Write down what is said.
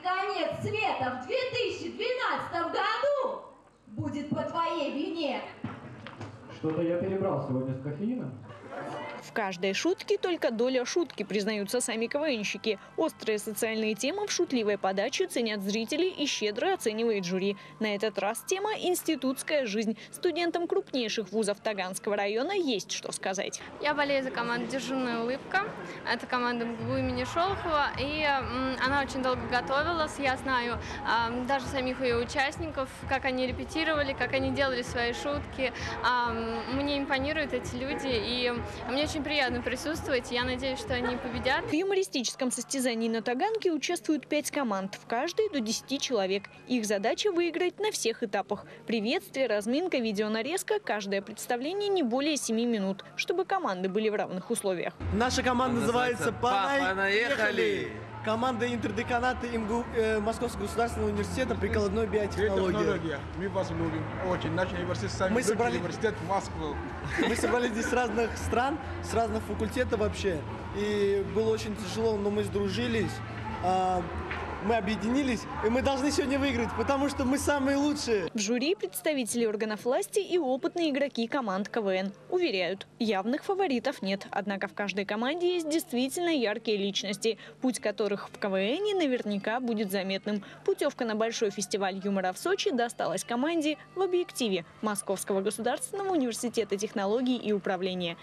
конец света в 2012 году будет по твоей вине. Что-то я перебрал сегодня с кофеином. В каждой шутке только доля шутки, признаются сами КВНщики. Острые социальные темы в шутливой подаче ценят зрители и щедро оценивает жюри. На этот раз тема «Институтская жизнь». Студентам крупнейших вузов Таганского района есть что сказать. Я болею за команду «Дежурная улыбка». Это команда МГУ имени Шолохова. И она очень долго готовилась. Я знаю даже самих ее участников, как они репетировали, как они делали свои шутки. Мне импонируют эти люди. И мне очень приятно присутствовать. Я надеюсь, что они победят. В юмористическом состязании на Таганке участвуют 5 команд. В каждой до 10 человек. Их задача выиграть на всех этапах. Приветствие, разминка, видеонарезка. Каждое представление не более 7 минут, чтобы команды были в равных условиях. Наша команда называется «Понаехали». Команда интердеканата МГУ Московского государственного университета прикладной биотехнологии. Мы вас любим очень. Наш университет самый лучший университет в Москве. Мы собрались здесь с разных стран, с разных факультетов вообще. И было очень тяжело, но мы сдружились. Мы объединились, и мы должны сегодня выиграть, потому что мы самые лучшие. В жюри представители органов власти и опытные игроки команд КВН. Уверяют, явных фаворитов нет. Однако в каждой команде есть действительно яркие личности, путь которых в КВНе наверняка будет заметным. Путевка на большой фестиваль юмора в Сочи досталась команде в объективе Московского государственного университета технологий и управления.